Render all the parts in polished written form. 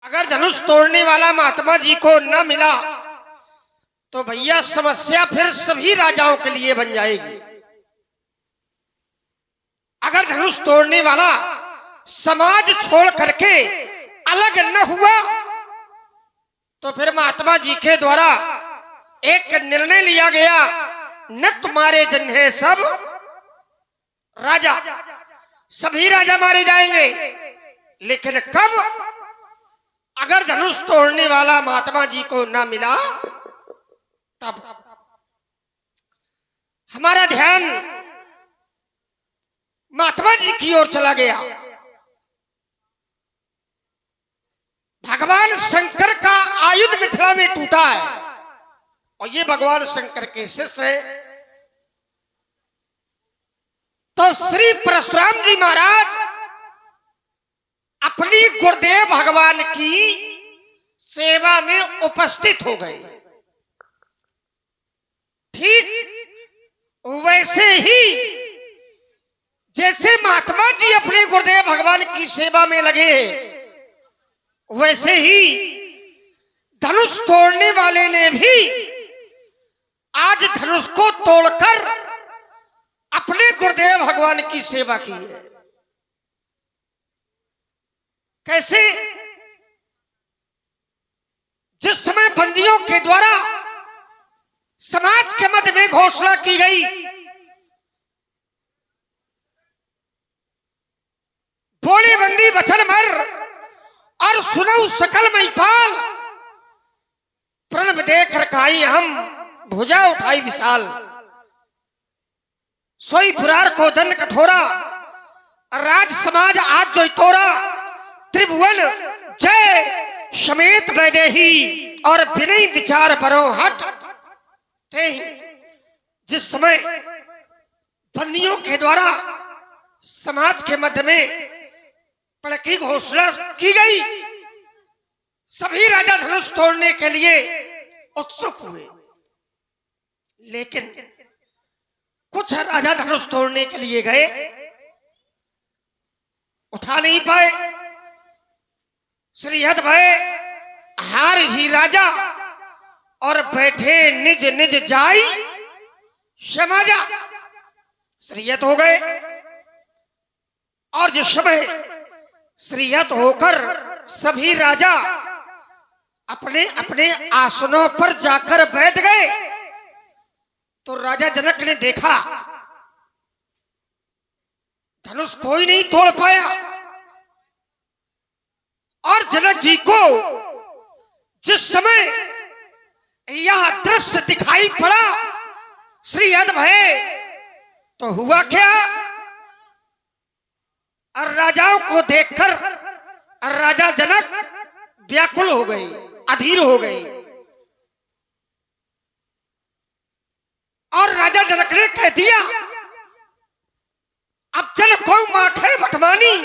अगर धनुष तोड़ने वाला महात्मा जी को न मिला तो भैया समस्या फिर सभी राजाओं के लिए बन जाएगी। अगर धनुष तोड़ने वाला समाज छोड़ करके अलग न हुआ तो फिर महात्मा जी के द्वारा एक निर्णय लिया गया, न तुम्हारे जन है सब राजा, सभी राजा मारे जाएंगे। लेकिन कब? अगर धनुष तोड़ने वाला महात्मा जी को ना मिला तब। हमारा ध्यान महात्मा जी की ओर चला गया। भगवान शंकर का आयुध मिथिला में टूटा है और ये भगवान शंकर के शिष्य है। तो श्री परशुराम जी महाराज अपनी गुरुदेव भगवान की सेवा में उपस्थित हो गए। ठीक वैसे ही जैसे महात्मा जी अपने गुरुदेव भगवान की सेवा में लगे, वैसे ही धनुष तोड़ने वाले ने भी आज धनुष को तोड़कर अपने गुरुदेव भगवान की सेवा की है। कैसे? जिस समय बंदियों के द्वारा समाज के मध्य में घोषणा की गई, बोले बंदी बचन मर और सुनऊ सकल महिपाल, प्रणव देकर खाई हम भुजा उठाई विशाल। सोई फुरार को दंड कठोरा, राज समाज आज जो तोरा, त्रिभुवन जय समेत वैदेही और विनय विचार परो हट। जिस समय बंदियों के द्वारा समाज के मध्य में पल की घोषणा की गई, सभी राजा धनुष तोड़ने के लिए उत्सुक हुए। लेकिन कुछ राजा धनुष तोड़ने के लिए गए, उठा नहीं पाए। श्रीहद भय हार ही राजा और बैठे निज निज जाई समाजा। श्रीहद हो गए और जिस समय श्रीहद होकर सभी राजा अपने अपने आसनों पर जाकर बैठ गए तो राजा जनक ने देखा धनुष कोई नहीं तोड़ पाया। और जनक जी को जिस समय यह दृश्य दिखाई पड़ा श्रीहद भय, तो हुआ क्या? और राजाओं को देखकर राजा जनक व्याकुल हो गए, अधीर हो गए। और राजा जनक ने कह दिया, अब चल को माखे बटमानी,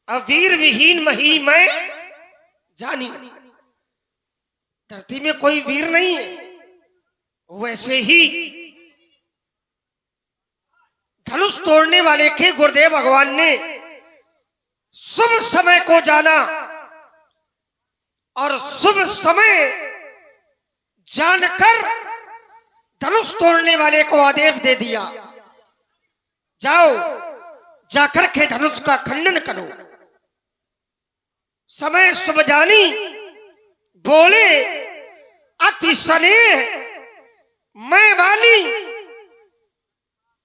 वीर विहीन मही मैं जानी। धरती में कोई वीर नहीं है। वैसे ही धनुष तोड़ने वाले के गुरुदेव भगवान ने शुभ समय को जाना और शुभ समय जानकर धनुष तोड़ने वाले को आदेश दे दिया, जाओ जाकर के धनुष का खंडन करो। समय शुभ जानी बोले अति स्नेह मैं वाली,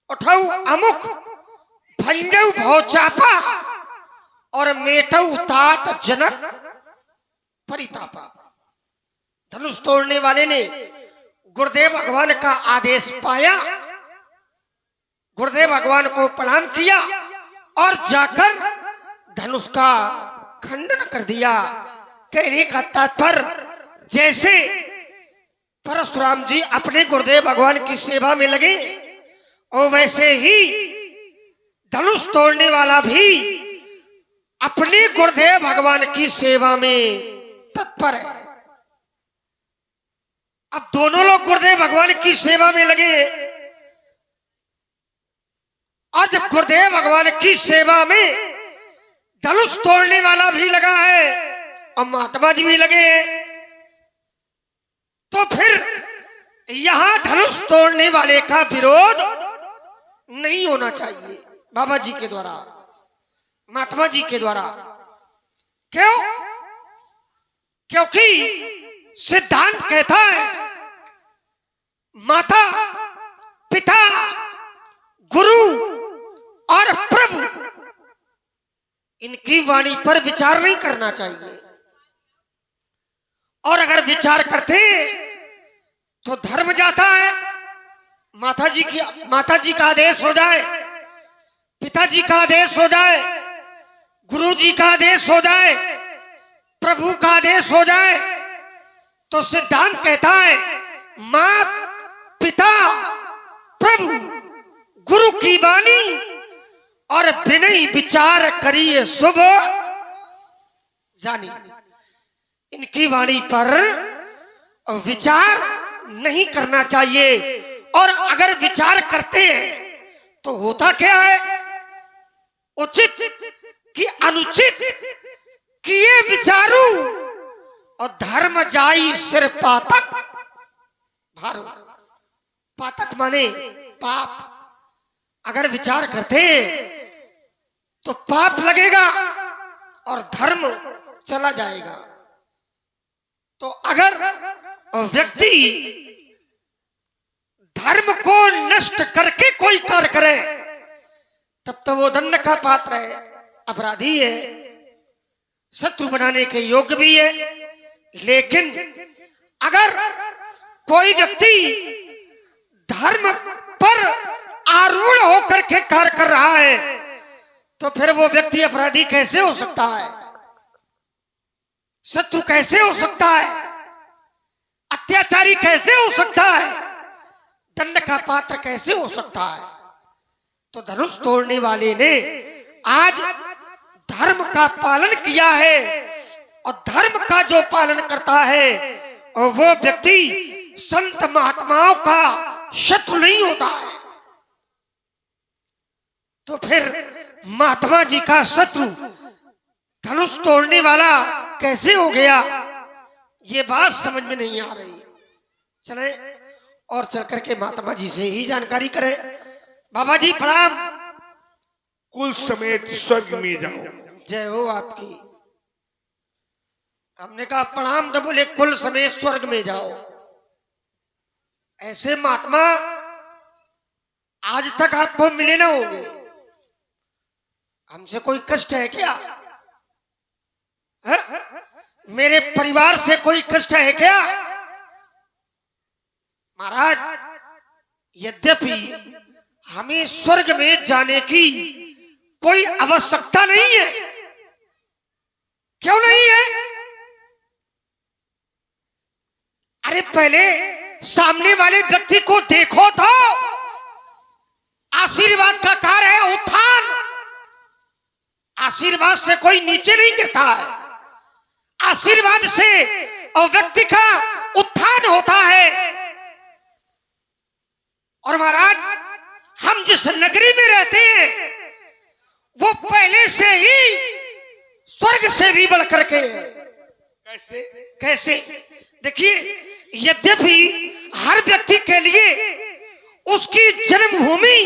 उठाऊ अमुक भंजऊ भौचापा और मेटऊ तात जनक परितापा। धनुष तोड़ने वाले ने गुरुदेव भगवान का आदेश पाया, गुरुदेव भगवान को प्रणाम किया और जाकर धनुष का खंडन कर दिया। कहने का तात्पर्य जैसे परशुराम जी अपने गुरुदेव भगवान की सेवा में लगे और वैसे ही धनुष तोड़ने वाला भी अपने गुरुदेव भगवान की सेवा में तत्पर है। अब दोनों लोग गुरुदेव भगवान की सेवा में लगे और जब गुरुदेव भगवान की सेवा में धनुष तोड़ने वाला भी लगा है और महात्मा जी भी लगे हैं। तो फिर यहां धनुष तोड़ने वाले का विरोध नहीं होना चाहिए बाबा जी के द्वारा, महात्मा जी के द्वारा। क्यों? क्योंकि सिद्धांत कहता है माता पिता गुरु और प्रभु इनकी वाणी पर विचार नहीं करना चाहिए, और अगर विचार करते तो धर्म जाता है। माता जी का आदेश हो जाए, पिताजी का आदेश हो जाए, गुरु जी का आदेश हो जाए, प्रभु का आदेश हो जाए, तो सिद्धांत कहता है मात पिता प्रभु गुरु की वाणी और बिनई विचार करिए शुभ जानी। इनकी वाणी पर विचार नहीं करना चाहिए, और अगर विचार करते हैं तो होता क्या है, उचित कि अनुचित किए विचारू और धर्म जाई सिर पातक भारो। पातक माने पाप। अगर विचार करते तो पाप लगेगा और धर्म चला जाएगा। तो अगर व्यक्ति धर्म को नष्ट करके कोई कार्य करे तब तो वो दंड का पात्र है, अपराधी है, शत्रु बनाने के योग्य भी है। लेकिन अगर कोई व्यक्ति धर्म पर आरूढ़ होकर के कार्य कर रहा है तो फिर वो व्यक्ति अपराधी कैसे हो सकता है, शत्रु कैसे हो सकता है, अत्याचारी कैसे हो सकता है, दंड का पात्र कैसे हो सकता है। तो धनुष तोड़ने वाले ने आज धर्म का पालन किया है, और धर्म का जो पालन करता है और वो व्यक्ति संत महात्माओं का शत्रु नहीं होता है। तो फिर महात्मा जी का शत्रु धनुष तोड़ने वाला कैसे हो गया, ये बात समझ में नहीं आ रही। चले और चल करके महात्मा जी से ही जानकारी करें। बाबा जी प्रणाम। कुल समेत स्वर्ग में जाओ। जय हो आपकी। हमने कहा प्रणाम तो बोले कुल समेत स्वर्ग में जाओ। ऐसे महात्मा आज तक आपको मिले ना होंगे। हमसे कोई कष्ट है क्या? है? मेरे परिवार से कोई कष्ट है क्या? महाराज, यद्यपि हमें स्वर्ग में जाने की कोई आवश्यकता नहीं है। क्यों नहीं है? अरे पहले सामने वाले व्यक्ति को देखो तो। आशीर्वाद का कार्य है उत्थान। आशीर्वाद से कोई नीचे नहीं गिरता है, आशीर्वाद से व्यक्ति का उत्थान होता है। और महाराज, हम जिस नगरी में रहते हैं वो पहले से ही स्वर्ग से भी बढ़ करके है। कैसे? कैसे? देखिए, यद्यपि हर व्यक्ति के लिए उसकी जन्मभूमि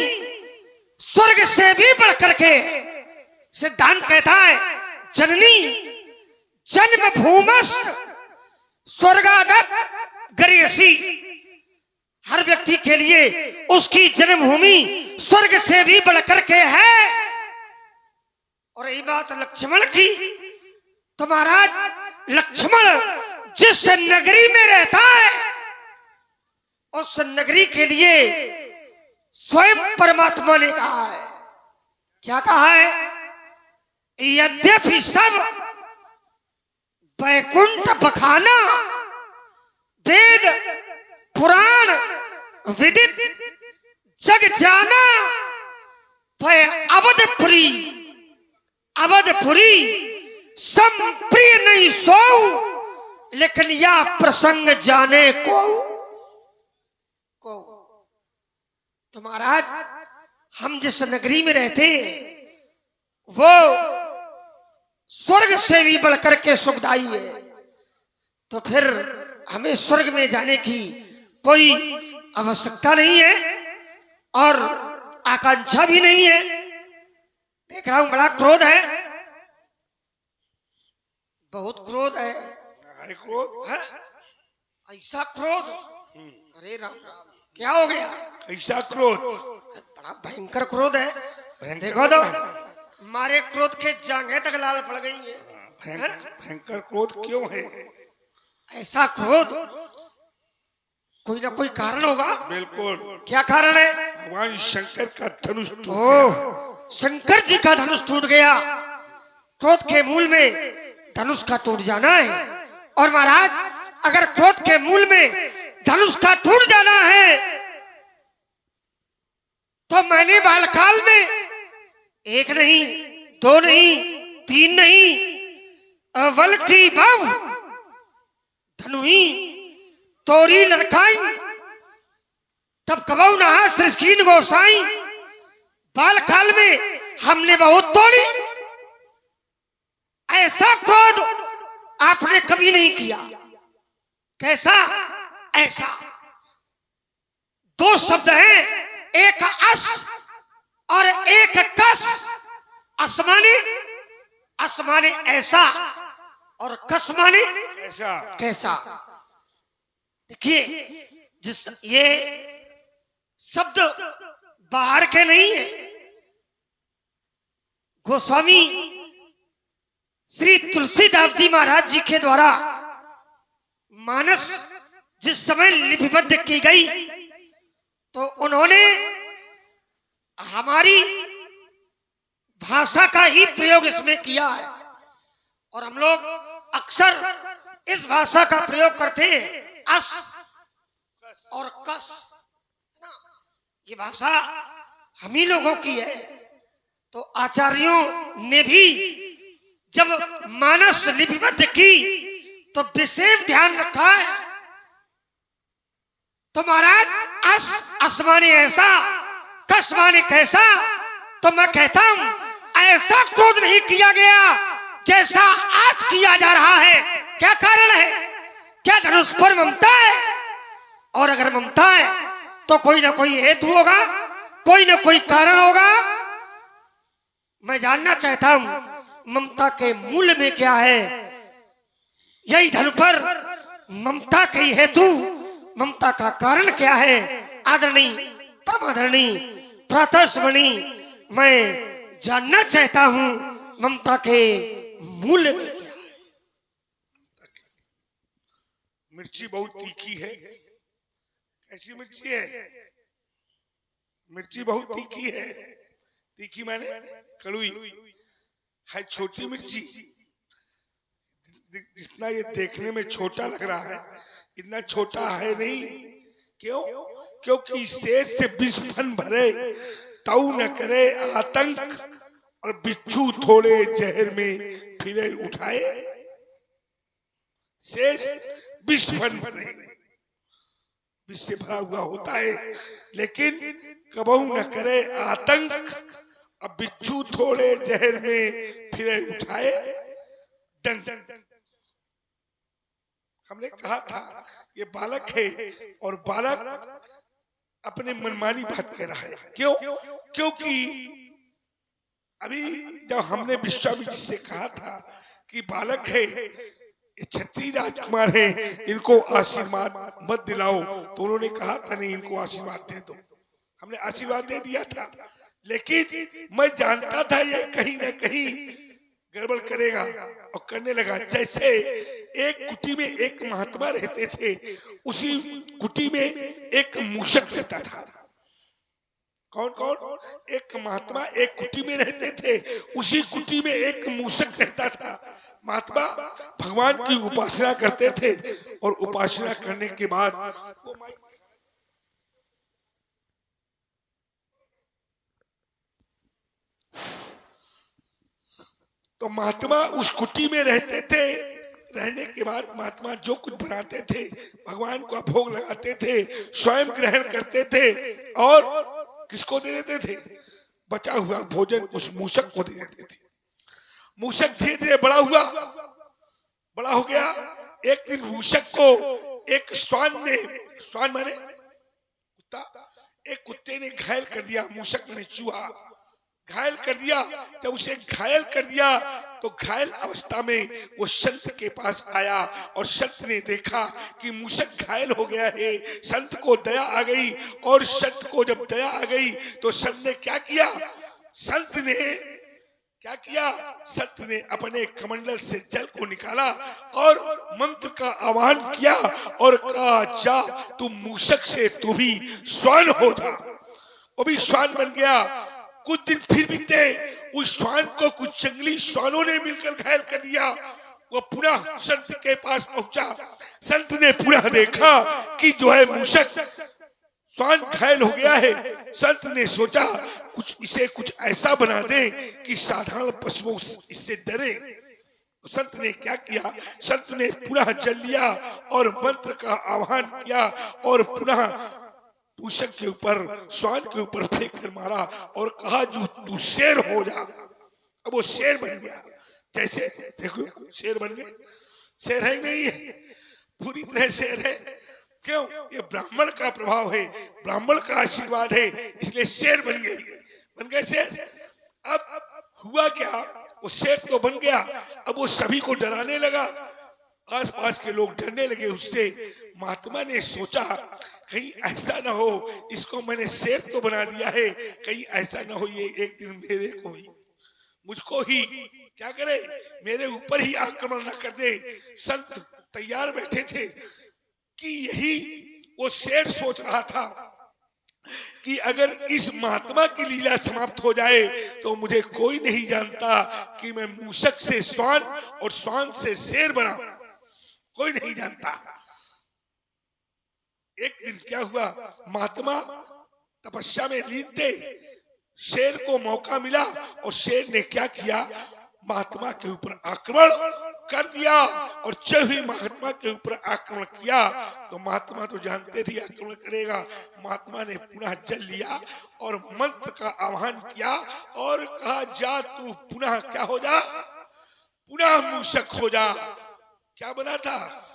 स्वर्ग से भी बढ़ करके, सिद्धांत कहता है जननी जन्मभूमस्त स्वर्गादप गरेसी। हर व्यक्ति के लिए उसकी जन्मभूमि स्वर्ग से भी बढ़कर के है। और यही बात लक्ष्मण की, तो महाराज लक्ष्मण जिस नगरी में रहता है उस नगरी के लिए स्वयं परमात्मा ने कहा है। क्या कहा है? यद्यपि सब वैकुंठ बखाना वेद पुराण विदित जग जाना भय अवधपुरी संप्रिय नहीं सोऊ, लेकिन या प्रसंग जाने को। तो महाराज, हम जिस नगरी में रहते हैं वो स्वर्ग से भी बढ़कर के सुखदाई है, तो फिर हमें स्वर्ग में जाने की कोई आवश्यकता नहीं है और आकांक्षा भी नहीं है। देख रहा हूं बड़ा क्रोध है, बहुत क्रोध है। क्रोध है? ऐसा क्रोध, अरे राम राम, क्या हो गया? ऐसा क्रोध, बड़ा भयंकर क्रोध है। भयंकर देखो तो मारे क्रोध के जांघें तक लाल पड़ गई है। भयंकर क्रोध क्यों है? ऐसा क्रोध कोई ना कोई कारण होगा। बिल्कुल। क्या कारण है? भगवान शंकर का धनुष टूट गया। ओह, शंकर जी का धनुष टूट गया। क्रोध के मूल में धनुष का टूट जाना है। और महाराज, अगर क्रोध के मूल में धनुष का टूट जाना है तो मैंने बालकाल में एक नहीं, दो नहीं, तीन नहीं, बल्कि बहु धनुही तोरी लड़काई, तब कबऊ नहा सृष्किन गोसाई। बालकाल में हमने बहुत तोड़ी, ऐसा क्रोध आपने कभी नहीं किया। कैसा? ऐसा। दो शब्द हैं, एक अस और एक कस। अस माने, अस माने ऐसा और कस माने ऐसा। कैसा। देखिए, जिस ये शब्द बाहर के नहीं है, गोस्वामी श्री तुलसीदास जी महाराज जी के द्वारा मानस जिस समय लिपिबद्ध की गई तो उन्होंने हमारी भाषा का ही प्रयोग इसमें किया है। और हम लोग अक्सर इस भाषा का प्रयोग करते हैं, अस और कस। ये भाषा हम ही लोगों की है। तो आचार्यों ने भी जब मानस लिपिबद्ध की तो विशेष ध्यान रखा है। तो महाराज, अस माने ऐसा, कस माने कैसा। तो मैं कहता हूं, ऐसा क्रोध नहीं किया गया जैसा आज किया जा रहा है। क्या कारण है? क्या धनुष पर ममता है? और अगर ममता है तो कोई ना कोई हेतु होगा, कोई ना कोई कारण होगा। मैं जानना चाहता हूं ममता के मूल में क्या है। यही धन पर ममता की हेतु, ममता का कारण क्या है? आदरणीय परमादरणीय प्रातस्मरणि, मैं जानना चाहता हूं ममता के मूल में क्या है। मिर्ची बहुत तीखी है। कैसी मिर्ची है? मिर्ची बहुत तीखी है। तीखी माने कड़वी है। छोटी मिर्ची, जितना ये देखने में छोटा लग रहा है इतना छोटा है नहीं। क्यों? क्योंकि शेष से विस्फन भरे ताऊ न करे आतंक, और बिच्छू थोड़े जहर में फिरे उठाए। शेष विस्फन भरे, विष से भरा हुआ होता है, लेकिन कबहू न करे आतंक, अब बिच्छू थोड़े जहर में फिरे उठाए डंक। हमने कहा था ये बालक है और बालक अपने मनमानी बात कह रहा है। क्यों? क्योंकि अभी जब हमने विश्वामित्र से कहा था कि बालक है, ये क्षत्रिय राजकुमार है, इनको आशीर्वाद मत दिलाओ, तो उन्होंने कहा था नहीं, इनको आशीर्वाद दे दो। हमने आशीर्वाद दे दिया था, लेकिन मैं जानता था ये कहीं ना कहीं गड़बड़ करेगा और करने लगा। जैसे एक कुटी में एक महात्मा रहते थे, उसी कुटी में एक मूषक रहता था। कौन कौन? एक महात्मा एक कुटी में रहते थे, उसी कुटी में एक मूषक रहता था। महात्मा भगवान की उपासना करते थे और उपासना करने के बाद तो महात्मा उस कुटी में रहते थे। रहने के बाद महात्मा जो कुछ बनाते थे भगवान को भोग लगाते थे, स्वयं ग्रहण करते थे और किसको दे देते थे? बचा हुआ भोजन उस मूषक को दे देते थे। मूषक धीरे धीरे बड़ा हुआ, बड़ा हो गया। एक दिन मूषक को एक श्वान माने कुत्ता, एक कुत्ते ने घायल कर दिया। मूषक ने चूहा घायल कर दिया। जब उसे घायल कर दिया तो घायल अवस्था में वो संत के पास आया और संत ने देखा कि मूषक घायल हो गया है। संत को दया आ गई और संत को जब दया आ गई तो संत ने क्या किया? संत ने अपने कमंडल से जल को निकाला और मंत्र का आह्वान किया और कहा, जा तू मूषक से तू भी श्वान हो जा। वो भी श्वान बन गया। कुछ दिन फिर बीते, उस श्वान को कुछ जंगली श्वानों ने मिलकर घायल कर दिया। वो पुनः संत के पास पहुंचा। संत ने पुनः देखा कि जो है मूषक श्वान घायल हो गया है। संत ने सोचा इसे कुछ ऐसा बना दे कि साधारण पशुओं इससे डरे। संत ने क्या किया? संत ने पुनः जल लिया और मंत्र का आह्वान किया और पुनः मूषक के ऊपर, श्वान के ऊपर फेंक कर मारा और कहा, जो तू शेर हो जा। अब वो शेर बन गया। जैसे देखो शेर बन गए। शेर है नहीं है, पूरी तरह शेर है। क्यों? ये ब्राह्मण का प्रभाव है, ब्राह्मण का आशीर्वाद है, इसलिए शेर बन गए शेर। अब हुआ क्या? वो शेर तो बन गया, अब वो सभी को डराने लगा। आसपास के लोग डरने लगे उससे। महात्मा ने सोचा कहीं ऐसा ना हो, इसको मैंने शेर तो बना दिया है, कहीं ऐसा ना हो ये एक दिन मेरे को ही, मुझको ही क्या करे, मेरे ऊपर ही आक्रमण न कर दे। संत तैयार बैठे थे कि यही वो शेर सोच रहा था कि अगर इस महात्मा की लीला समाप्त हो जाए तो मुझे कोई नहीं जानता कि मैं मूषक से श्वान और श्वान से शेर बना, कोई नहीं जानता। एक दिन क्या हुआ? महात्मा तपस्या में लीन थे। शेर को मौका मिला और शेर ने क्या किया? महात्मा के ऊपर आक्रमण कर दिया। और जब ही महात्मा के ऊपर आक्रमण किया तो महात्मा तो जानते थे आक्रमण करेगा। महात्मा ने पुनः जल लिया और मंत्र का आह्वान किया और कहा, जा तू पुनः क्या हो जा? पुनः मूषक हो जा। क्या बना था?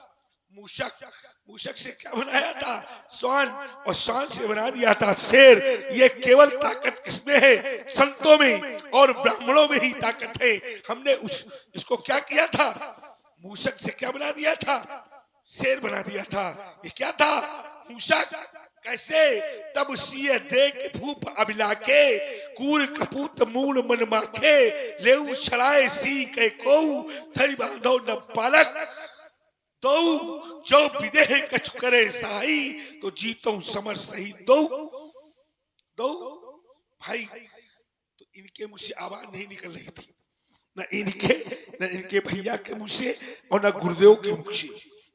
मूषक से क्या बनाया था? श्वान, और श्वान से बना दिया था शेर। ये केवल ताकत किसमें है? संतों में और ब्राह्मणों में ही ताकत है। हमने इसको क्या किया था? मूषक से क्या बना दिया था? शेर बना दिया था। ये क्या था? मूषक। कैसे? तब सिय देख भूप अभिलाखे, कूर कपूत मूल मन माखे, लेउ छड़ाए सी के कोऊ, थरी बांधो न पालक, दो जो विदेह कछु करे साई, तो जीतो समर सही दो। भाई, तो इनके मुंह से आवाज नहीं निकल रही थी, न इनके भैया के मुंह से और न गुरुदेव के मुंह से,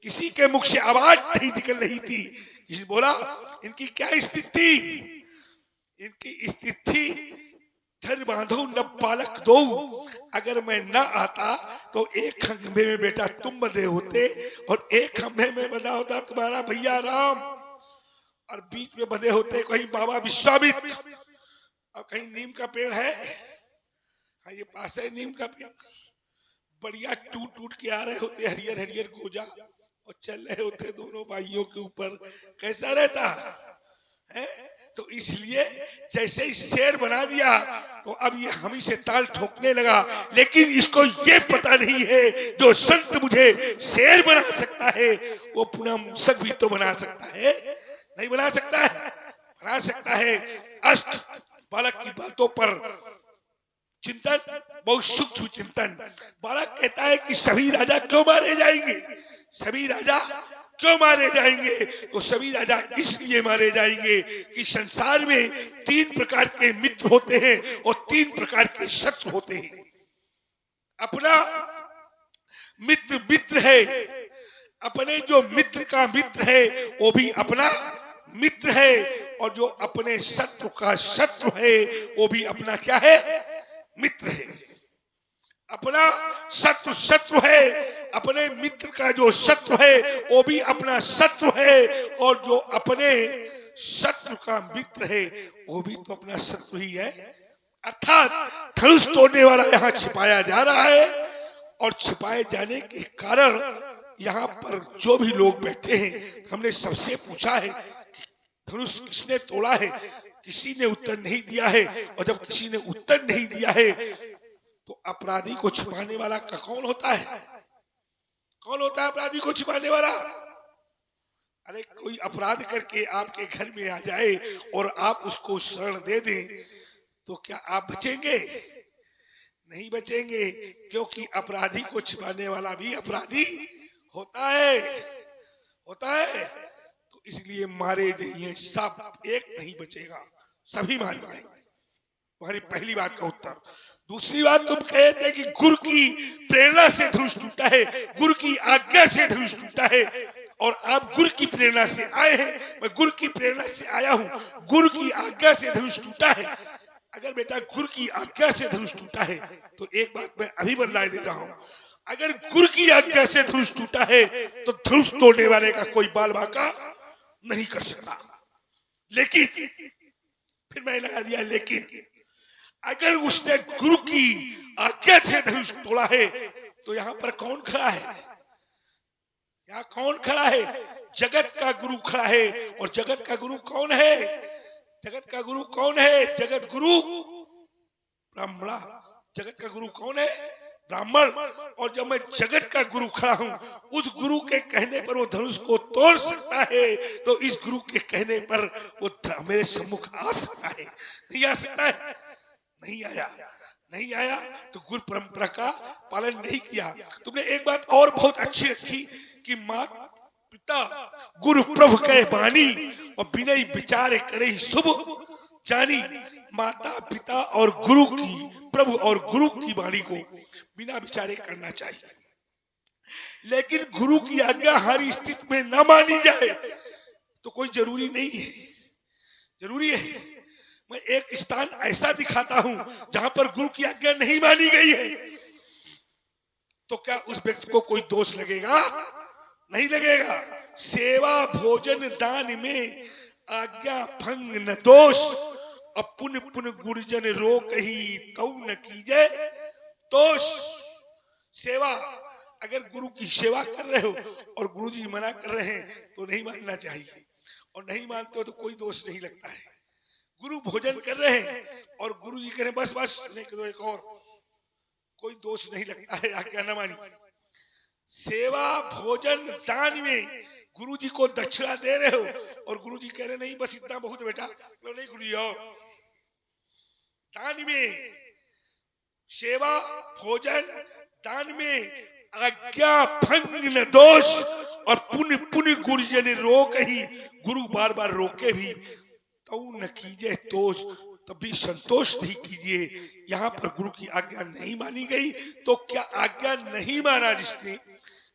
किसी के मुख से आवाज नहीं निकल रही थी। किसी बोला इनकी क्या स्थिति? इनकी स्थिति धर बांधो न पालक दो। अगर मैं न आता तो एक खंभे में बेटा तुम बंधे होते और एक खंभे में बंधा होता तुम्हारा भैया राम, और बीच में बंधे होते कहीं बाबा विश्वामित्र और कहीं नीम का पेड़ है। हाँ, ये पास है नीम का पेड़। बढ़िया टूट टूट के आ रहे होते हरियर हरियर गोजा और चल रहे होते दोनों भाइयों के ऊपर। कैसा रहता है? तो इसलिए जैसे ही शेर बना दिया तो अब ये हम ही से ताल ठोकने लगा। लेकिन इसको ये पता नहीं है जो संत मुझे शेर बना सकता है वो पुनः मूषक भी तो बना सकता है। नहीं बना सकता है? बना सकता है। अस्त बालक की बातों पर चिंतन, बहुत सूक्ष्म चिंतन। बालक कहता है कि सभी राजा क्यों मारे जाएंगे? सभी राजा क्यों मारे जाएंगे? तो सभी राजा इसलिए मारे जाएंगे कि संसार में 3 प्रकार के मित्र होते हैं और 3 प्रकार के शत्रु होते हैं। अपना मित्र है, अपने जो मित्र का मित्र है वो भी अपना मित्र है, और जो अपने शत्रु का शत्रु है वो भी अपना क्या है? मित्र है। अपना शत्रु है, अपने मित्र का जो शत्रु है वो भी अपना शत्रु है, और जो अपने शत्रु का मित्र है वो भी तो अपना शत्रु ही है। अर्थात धनुष तोड़ने वाला यहाँ छिपाया जा रहा है, और छिपाए जाने के कारण यहाँ पर जो भी लोग बैठे हैं, हमने सबसे पूछा है कि धनुष किसने तोड़ा है, किसी ने उत्तर नहीं दिया है। और जब किसी ने उत्तर नहीं दिया है तो अपराधी को छिपाने वाला का कौन होता है? कौन होता है अपराधी को छिपाने वाला? अरे कोई अपराध करके आपके घर में आ जाए और आप उसको शरण दे दें तो क्या आप बचेंगे? नहीं बचेंगे, क्योंकि अपराधी को छिपाने वाला भी अपराधी होता है, होता है। तो इसलिए मारे जाइए सब, एक नहीं बचेगा, सभी मारे जाएंगे। तुम्हारी पहली बात का उत्तर। दूसरी बात, तुम कहते हैं कि गुरु की प्रेरणा से धनुष टूटा है, गुरु की आज्ञा से धनुष टूटा है, और आप गुरु की प्रेरणा से आए हैं। मैं गुरु की प्रेरणा से आया हूं, गुरु की आज्ञा से धनुष टूटा है। अगर बेटा गुरु की आज्ञा से धनुष टूटा है तो एक बात मैं अभी बदलाए दे रहा हूं, अगर गुरु की आज्ञा से धनुष टूटा है तो धनुष तोड़ने वाले का कोई बाल बाका नहीं कर सकता। लेकिन फिर मैंने लगा दिया, लेकिन अगर उसने गुरु की आज्ञा से धनुष तोड़ा है तो यहाँ पर कौन खड़ा है? यहाँ कौन खड़ा है? जगत का गुरु खड़ा है। और जगत का गुरु कौन है? जगत का गुरु कौन है? जगत गुरु ब्राह्मण। जगत का गुरु कौन है? ब्राह्मण। और जब मैं जगत का गुरु खड़ा हूं, उस गुरु के कहने पर वो धनुष को तोड़ सकता है, तो इस गुरु के कहने पर वो मेरे सम्मुख आ सकता है? नहीं आ सकता है? नहीं आया, नहीं आया तो गुरु परंपरा का पालन नहीं किया। तुमने एक बात और बहुत अच्छी रखी कि माता पिता गुरु प्रभु कहे बानी, और विनय विचार करे शुभ जानी। माता पिता और गुरु की, प्रभु और गुरु की वाणी को बिना विचारे करना चाहिए। लेकिन गुरु की आज्ञा हर स्थिति में न मानी जाए तो कोई जरूरी नहीं है। जरूरी है। मैं एक स्थान ऐसा दिखाता हूं जहां पर गुरु की आज्ञा नहीं मानी गई है, तो क्या उस व्यक्ति को कोई दोष लगेगा? नहीं लगेगा। सेवा भोजन दान में आज्ञा भंग न दोष, अपुन पुन गुरुजन रोक ही तौ न कीजे दोष। सेवा, अगर गुरु की सेवा कर रहे हो और गुरु जी मना कर रहे हैं तो नहीं मानना चाहिए, और नहीं मानते हो तो कोई दोष नहीं लगता है। गुरु भोजन कर रहे हैं और गुरु जी कह रहे बस बस नहीं कर दो एक और, कोई दोष नहीं लगता है आज्ञा न मानी। सेवा भोजन दान में गुरु जी को दक्षिणा दे रहे हो और गुरु जी कह रहे नहीं बस इतना बहुत बेटा, लो नहीं गुरु जी आओ। दान में, सेवा भोजन दान में आज्ञा भंग न दोष, और पुण्य पुण्य गुरुजन रोक ही, गुरु बार बार रोके भी तो न कीजिए दोष, तभी संतोष नहीं कीजिए। यहाँ पर गुरु की आज्ञा नहीं मानी गई तो क्या आज्ञा नहीं माना जिसने,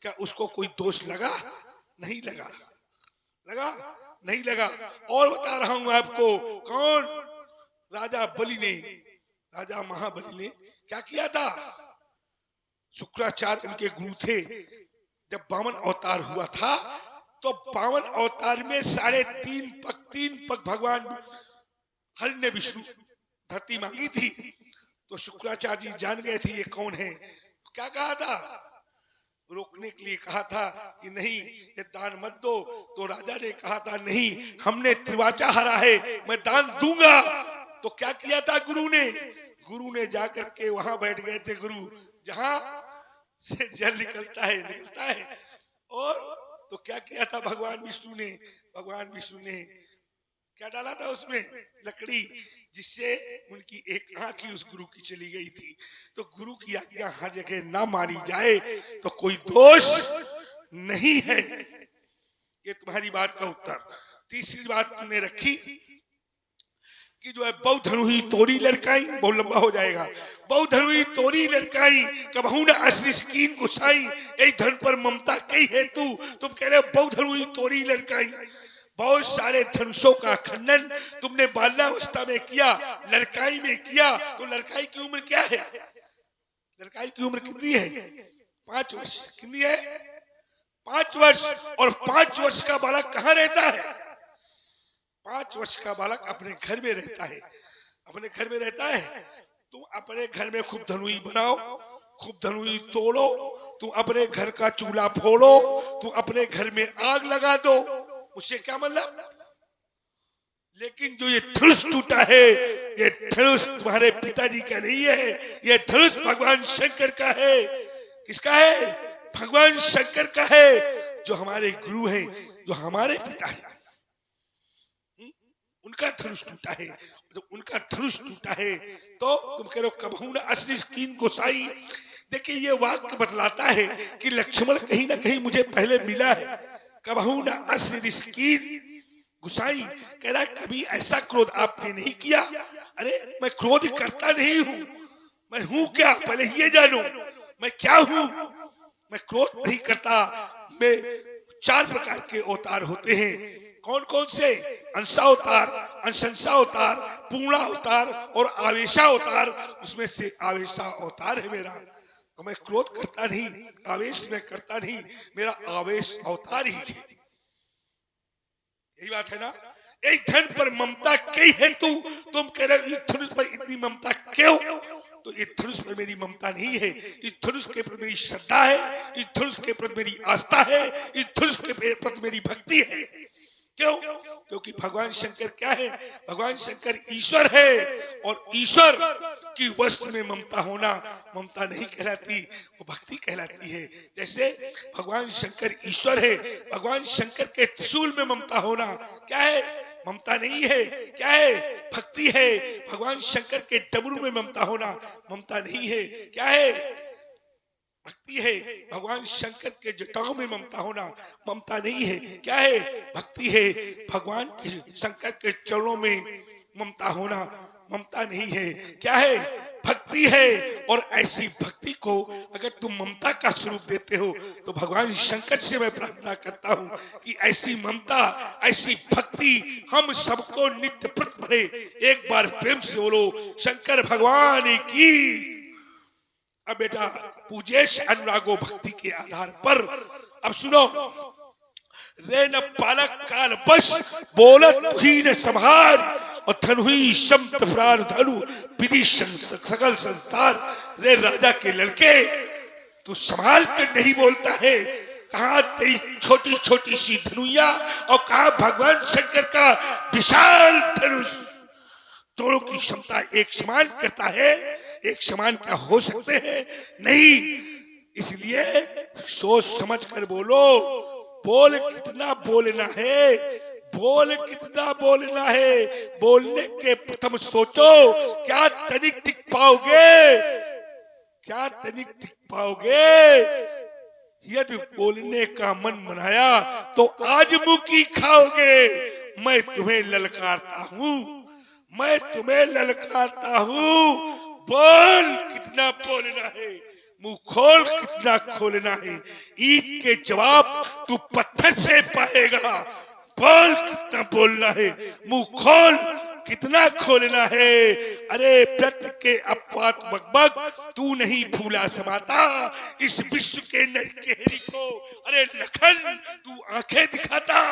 क्या उसको कोई दोष लगा? नहीं लगा, लगा नहीं लगा। और बता रहा हूं आपको, कौन? राजा बलि ने, राजा महाबली ने क्या किया था? शुक्राचार्य उनके गुरु थे। जब 52 अवतार हुआ था तो 52 अवतार में 3.5 पग भगवान हरि ने विष्णु धरती मांगी थी, तो शुक्राचार्य जी जान गए थे ये कौन है। तो क्या कहा था? रोकने के लिए कहा था कि नहीं ये दान मत दो। तो राजा ने कहा था नहीं, हमने त्रिवाचा हरा है, मैं दान दूंगा। तो क्या किया था गुरु ने? गुरु ने जाकर के वहां बैठ गए थे। गुरु जहां से जल निकलता है। और तो क्या किया था भगवान विष्णु ने? भगवान विष्णु ने क्या डाला था उसमें? लकड़ी, जिससे उनकी एक आंख ही उस गुरु की चली गई थी। तो गुरु की आज्ञा हर जगह ना मानी जाए तो कोई दोष नहीं है। ये तुम्हारी बात का उत्तर। तीसरी बात तुमने रखी कि जो है बहु धनु ही तोरी लड़काई, बहुत लंबा हो जाएगा। बहु धनु ही तोरी लड़काई, कबहू न असली स्कीन गुसाई, यही धन पर ममता कई है तू। तुम कह रहे हो बहु धनु ही तोरी लड़काई, बहुत सारे धनुषों का खंडन तुमने बाल्यावस्था में किया, लड़काई में किया। तो लड़काई की उम्र क्या है? लड़काई की उम्र कितनी है? 5 वर्ष। कितनी है? 5 वर्ष। और 5 वर्ष का बालक कहाँ रहता है? 5 वर्ष का बालक अपने घर में रहता है, अपने घर में रहता है। तुम अपने घर में खूब धनुई बनाओ, खूब धनुई तोड़ो, तुम अपने घर का चूल्हा फोड़ो, तुम अपने घर में आग लगा दो, उससे क्या मतलब? लेकिन जो ये धनुष टूटा है, ये धनुष तुम्हारे पिताजी का नहीं है, ये धनुष भगवान शंकर का है। किसका है? भगवान शंकर का है, जो हमारे गुरु हैं, जो हमारे पिता हैं, उनका धनुष टूटा है। तो उनका धनुष टूटा है तो तुम कह रहे हो कबहू न असरिस कीन गोसाई। देखिए ये वाक्य बतलाता है कि लक्ष्मण कहीं ना कहीं मुझे पहले मिला है। कबहू न असरिस कीन गुसाई कह रहा है कभी ऐसा क्रोध आपने नहीं किया। अरे मैं क्रोध करता नहीं हूं, मैं हूं क्या पहले ये जानो, मैं क्या हूं। मैं क्रोध नहीं करता। मैं 4 प्रकार के अवतार होते हैं। कौन कौन से? अंशावतार, अंशंसा अवतार, पूर्णा अवतार और आवेशा अवतार। उसमें से आवेशा अवतार है मेरा। तो मैं क्रोध करता नहीं, आवेश में करता नहीं, मेरा आवेश अवतार ही है। यही बात है ना। एक धन पर ममता कई है तुम कह रहे हो इस धनुष पर इतनी ममता क्यों? तो इस धनुष पर मेरी ममता नहीं है, इस धनुष के प्रति मेरी श्रद्धा है, इस धनुष के प्रति मेरी आस्था है, इस धनुष के प्रति मेरी भक्ति है। क्यों? क्योंकि भगवान शंकर क्या है? भगवान शंकर ईश्वर है और ईश्वर की वस्तु में ममता होना ममता नहीं कहलाती, वो भक्ति कहलाती है। जैसे भगवान शंकर ईश्वर है, भगवान शंकर के त्रिशूल में ममता होना क्या है? ममता नहीं है। क्या है? भक्ति है। भगवान शंकर के डमरू में ममता होना ममता नहीं है। क्या है? भक्ति है। भगवान शंकर के जटाओं में ममता होना ममता नहीं है। क्या है? भक्ति है। भगवान के शंकर के चरणों में ममता होना ममता नहीं है। क्या है? भक्ति है। और ऐसी भक्ति को अगर तुम ममता का स्वरूप देते हो तो भगवान शंकर से मैं प्रार्थना करता हूं कि ऐसी ममता, ऐसी भक्ति हम सबको नित्य प्रत भरे। एक बार प्रेम से बोलो शंकर भगवान की। अब बेटा पूजेश अनुरागो भक्ति के आधार पर अब सुनो। रे न पालक काल बस बोलत तुही न संहार और धन हुई शब्द फरार धनु विधि सकल संसार। रे राजा के लड़के तू संभाल कर नहीं बोलता है। कहा तेरी छोटी छोटी सी धनुया और कहा भगवान शंकर का विशाल धनुष। दोनों की क्षमता एक समान करता है। एक समान क्या हो सकते हैं? नहीं। इसलिए सोच समझ कर बोलो। बोल कितना बोलना है, बोल कितना बोलना है। बोलने के प्रथम सोचो क्या तनिक टिक पाओगे, क्या तनिक टिक पाओगे। यदि बोलने का मन बनाया तो आज मुकी खाओगे। मैं तुम्हें ललकारता हूं, मैं तुम्हें ललकारता हूं। बोल कितना बोलना है, मुंह खोल कितना खोलना है। ईट के जवाब तू पत्थर से पाएगा। बोल कितना बोलना है, मुंह खोल कितना खोलना है। अरे प्रत्य के अपवाद बकबक तू नहीं भूला समाता इस विश्व के नरकेहरी को। अरे लखन तू आंखें दिखाता।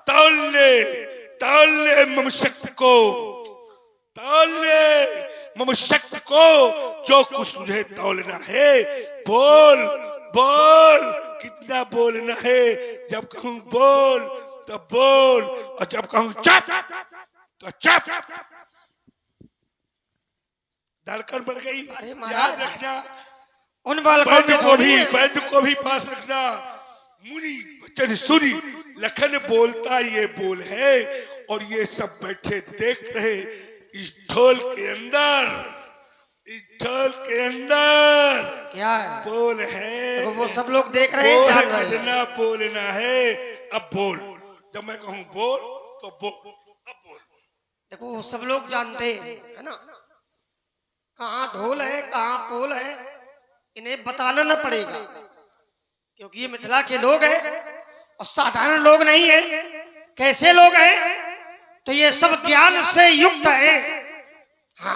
तौल ले मम शक्ति को, तौल ले मम शक्ति को। जो कुछ तुझे तौलना है बोल, बोल कितना बोलना है। जब कहूं बोल तो बोल और जब कहूं चुप तो चुप। धड़कन बढ़ गई। याद रखना उन वैद्य को भी पास रखना। मुनि वचन सुनी लखन बोलता ये बोल है और ये सब बैठे देख रहे। इस ढोल के अंदर, इस ढोल के अंदर क्या है? बोल है। तो वो सब लोग देख रहे हैं, जान रहे हैं। कितना बोलना है। अब बोल। जब मैं कहूं बोल तो बोल। अब बोल। देखो वो सब लोग जानते हैं, है ना, कहाँ ढोल है कहाँ पोल है। इन्हें बताना न पड़ेगा क्योंकि ये मिथिला के लोग हैं और साधारण लोग नहीं है। कैसे लोग हैं? तो ये सब ज्ञान से युक्त है। हाँ,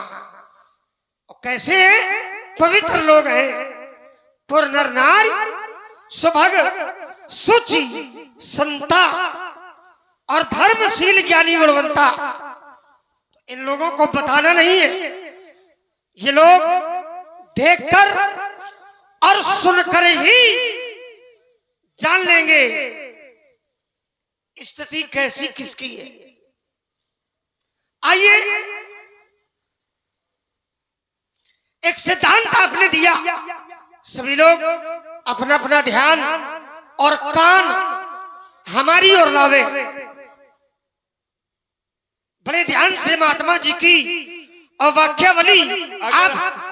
और कैसे हैं? पवित्र लोग हैं। पुर नर नारी सुभग सुचि संता और धर्मशील ज्ञानी गुणवंता। इन लोगों को बताना नहीं है। ये लोग देखकर और सुनकर ही जान लेंगे स्थिति कैसी किसकी है। आइए, एक सिद्धांत आपने दिया, सभी लोग अपना अपना ध्यान और कान हमारी ओर लावे। बड़े ध्यान से महात्मा जी की और वाक्यावली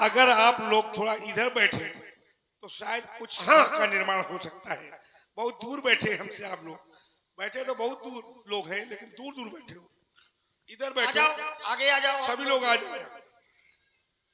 अगर आप लोग थोड़ा इधर बैठे तो शायद कुछ का निर्माण हो सकता है। बहुत दूर बैठे हमसे आप लोग, बैठे तो बहुत दूर लोग हैं, लेकिन दूर दूर बैठे हो। इधर बैठो, आगे आ जाओ, सभी लोग आ जाओ।